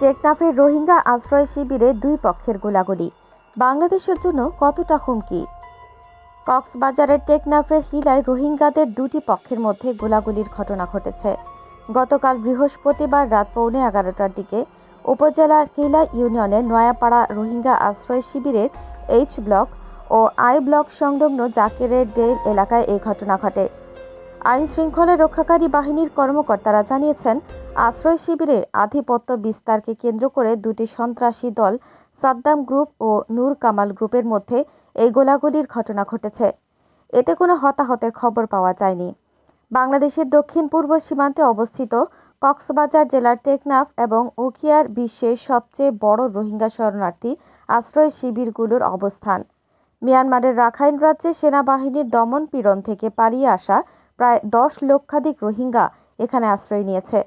টেকনাফের রোহিঙ্গা আশ্রয় শিবিরে দুই পক্ষের গোলাগুলি বাংলাদেশের জন্য কতটা হুমকি? কক্সবাজারের টেকনাফের হিলায় রোহিঙ্গাদের দুটি পক্ষের মধ্যে গোলাগুলির ঘটনা ঘটেছে। গতকাল বৃহস্পতিবার রাত 11:15টার দিকে উপজেলার হিলা ইউনিয়নের নয়াপাড়া রোহিঙ্গা আশ্রয় শিবিরের এইচ ব্লক ও আই ব্লক সংলগ্ন জাকেরের ডেল এলাকায় এই ঘটনা ঘটে। আইন শৃঙ্খলা রক্ষাকারী বাহিনীর কর্মকর্তারা জানিয়েছেন, আশ্রয় শিবিরে আধিপত্য বিস্তারকে কেন্দ্র করে দুটি সন্ত্রাসী দল সাদ্দাম গ্রুপ ও নূর কামাল গ্রুপের মধ্যে এই গোলাগুলির ঘটনা ঘটেছে। এতে কোনো হতাহতের খবর পাওয়া যায়নি। বাংলাদেশের দক্ষিণ পূর্ব সীমান্তে অবস্থিত কক্সবাজার জেলার টেকনাফ এবং উখিয়ার বিশ্বের সবচেয়ে বড় রোহিঙ্গা শরণার্থী আশ্রয় শিবিরগুলোর অবস্থান। মিয়ানমারের রাখাইন রাজ্যে সেনাবাহিনীর দমন পীড়ন থেকে পালিয়ে আসা প্রায় 10 লক্ষাধিক রোহিঙ্গা এখানে আশ্রয় নিয়েছে।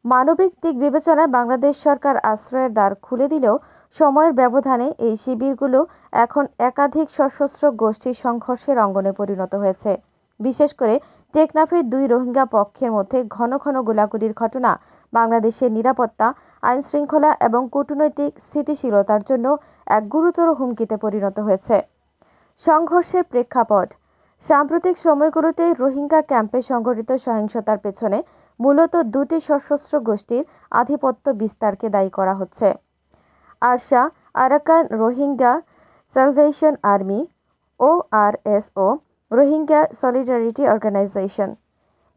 মানবিক দিক বিবেচনায় বাংলাদেশ সরকার আশ্রয়ের দ্বার খুলে দিলেও সময়ের ব্যবধানে এই শিবিরগুলো এখন একাধিক সশস্ত্র গোষ্ঠীর সংঘর্ষের অঙ্গনে পরিণত হয়েছে। বিশেষ করে টেকনাফের দুই রোহিঙ্গা পক্ষের মধ্যে ঘন ঘন গোলাগুলির ঘটনা বাংলাদেশের নিরাপত্তা, আইন শৃঙ্খলা এবং কূটনৈতিক স্থিতিশীলতার জন্য এক গুরুতর হুমকিতে পরিণত হয়েছে। সংঘর্ষের প্রেক্ষাপট: সাম্প্রতিক সময়গুলোতে রোহিঙ্গা ক্যাম্পে সংঘটিত সহিংসতার পেছনে মূলত দুটি সশস্ত্র গোষ্ঠীর আধিপত্য বিস্তারকে দায়ী করা হচ্ছে। ARSA Arakan Rohingya Salvation Army ORSO, Rohingya Solidarity Organisation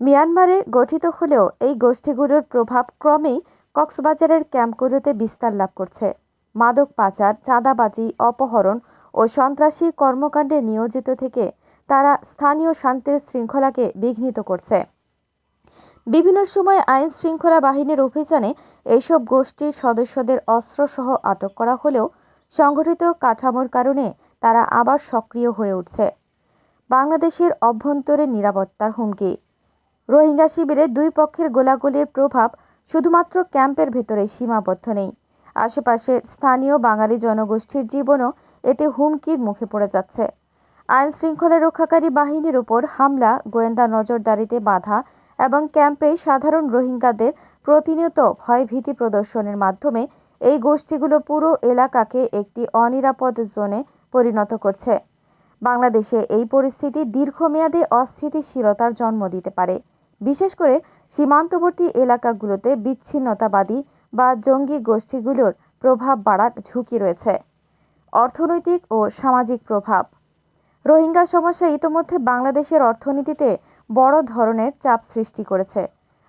মিয়ানমারে গঠিত হলেও এই গোষ্ঠীগুলোর প্রভাব ক্রমেই কক্সবাজারের ক্যাম্পগুলোতে বিস্তার লাভ করছে। মাদক পাচার, চাঁদাবাজি, অপহরণ ও সন্ত্রাসী কর্মকাণ্ডে নিয়োজিত থেকে তারা স্থানীয় শান্তির শৃঙ্খলাকে বিঘ্নিত করছে। বিভিন্ন সময় আইন শৃঙ্খলা বাহিনীর অভিযানে এইসব গোষ্ঠীর সদস্যদের অস্ত্রসহ আটক করা হলেও সংগঠিত কাঠামোর কারণে তারা আবার সক্রিয় হয়ে উঠছে। বাংলাদেশের অভ্যন্তরীণ নিরাপত্তার হুমকি: রোহিঙ্গা শিবিরে দুই পক্ষের গোলাগুলির প্রভাব শুধুমাত্র ক্যাম্পের ভেতরে সীমাবদ্ধ নেই। আশেপাশের স্থানীয় বাঙালি জনগোষ্ঠীর জীবনও এতে হুমকির মুখে পড়ে যাচ্ছে। আইন শৃঙ্খলা রক্ষাকারী বাহিনীর উপর হামলা, গোয়েন্দা নজরদারিতে বাধা এবং ক্যাম্পে সাধারণ রোহিঙ্গাদের প্রতিনিয়ত ভয়ভীতি প্রদর্শনের মাধ্যমে এই গোষ্ঠীগুলো পুরো এলাকাকে একটি অনিরাপদ জোনে পরিণত করছে। বাংলাদেশে এই পরিস্থিতি দীর্ঘমেয়াদী অস্থিতিশীলতার জন্ম দিতে পারে, বিশেষ করে সীমান্তবর্তী এলাকাগুলোতে বিচ্ছিন্নতাবাদী বা জঙ্গি গোষ্ঠীগুলোর প্রভাব বাড়ার ঝুঁকি রয়েছে। অর্থনৈতিক ও সামাজিক প্রভাব: রোহিঙ্গা সমস্যা ইতোমধ্যে বাংলাদেশের অর্থনীতিতে বড় ধরনের চাপ সৃষ্টি করেছে।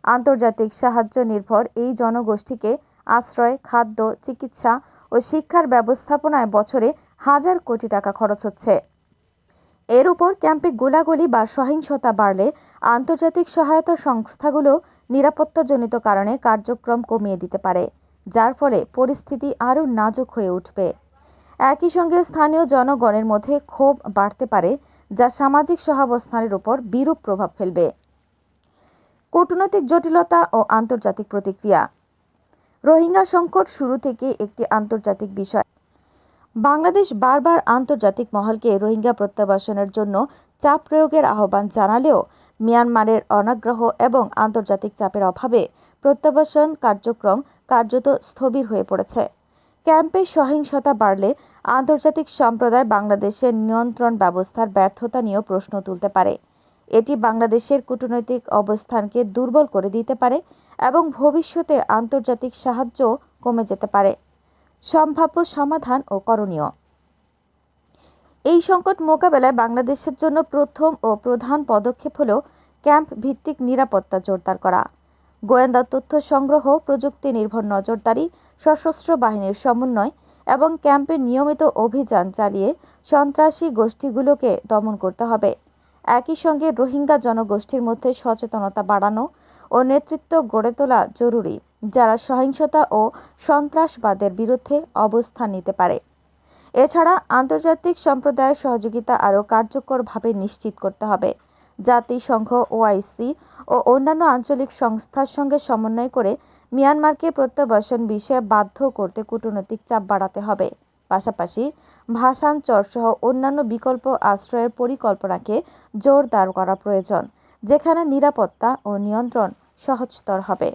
আন্তর্জাতিক সাহায্য নির্ভর এই জনগোষ্ঠীকে আশ্রয়, খাদ্য, চিকিৎসা ও শিক্ষার ব্যবস্থাপনায় বছরে হাজার কোটি টাকা খরচ হচ্ছে। এর উপর ক্যাম্পে গোলাগুলি বা সহিংসতা বাড়লে আন্তর্জাতিক সহায়তা সংস্থাগুলো নিরাপত্তাজনিত কারণে কার্যক্রম কমিয়ে দিতে পারে, যার ফলে পরিস্থিতি আরও নাজুক হয়ে উঠবে। একই সঙ্গে স্থানীয় জনগণের মধ্যে ক্ষোভ বাড়তে পারে, যা সামাজিক সহাবস্থানের উপর বিরূপ প্রভাব ফেলবে। কূটনৈতিক জটিলতা ও আন্তর্জাতিক প্রতিক্রিয়া: রোহিঙ্গা সংকট শুরু থেকে একটি আন্তর্জাতিক বিষয়। বাংলাদেশ বারবার আন্তর্জাতিক মহলকে রোহিঙ্গা প্রত্যাবাসনের জন্য চাপ প্রয়োগের আহ্বান জানালেও মিয়ানমারের অনাগ্রহ এবং আন্তর্জাতিক চাপের অভাবে প্রত্যাবাসন কার্যক্রম কার্যত স্থবির হয়ে পড়েছে। ক্যাম্পে সহিংসতা বাড়লে আন্তর্জাতিক সম্প্রদায় বাংলাদেশের নিয়ন্ত্রণ ব্যবস্থার ব্যর্থতা নিয়েও প্রশ্ন তুলতে পারে। এটি বাংলাদেশের কূটনৈতিক অবস্থানকে দুর্বল করে দিতে পারে এবং ভবিষ্যতে আন্তর্জাতিক সাহায্য কমে যেতে পারে। সম্ভাব্য সমাধান ও করণীয়: এই সংকট মোকাবেলায় বাংলাদেশের জন্য প্রথম ও প্রধান পদক্ষেপ হল ক্যাম্প ভিত্তিক নিরাপত্তা জোরদার করা। গোয়েন্দা তথ্য সংগ্রহ, প্রযুক্তি নির্ভর নজরদারি, সশস্ত্র বাহিনীর সমন্বয় এবং ক্যাম্পের নিয়মিত অভিযান চালিয়ে সন্ত্রাসী গোষ্ঠীগুলোকে দমন করতে হবে। একই সঙ্গে রোহিঙ্গা জনগোষ্ঠীর মধ্যে সচেতনতা বাড়ানো ও নেতৃত্ব গড়ে তোলা জরুরি, যারা সহিংসতা ও সন্ত্রাসবাদের বিরুদ্ধে অবস্থান নিতে পারে। এছাড়া আন্তর্জাতিক সম্প্রদায়ের সহযোগিতা আরও কার্যকরভাবে নিশ্চিত করতে হবে। জাতিসংঘ, OIC ও অন্যান্য আঞ্চলিক সংস্থার সঙ্গে সমন্বয় করে মিয়ানমারকে প্রত্যাবাসন বিষয়ে বাধ্য করতে কূটনৈতিক চাপ বাড়াতে হবে। পাশাপাশি ভাষান্তরসহ অন্যান্য বিকল্প আশ্রয়ের পরিকল্পনাকে জোরদার করা প্রয়োজন, যেখানে নিরাপত্তা ও নিয়ন্ত্রণ সহজতর হবে।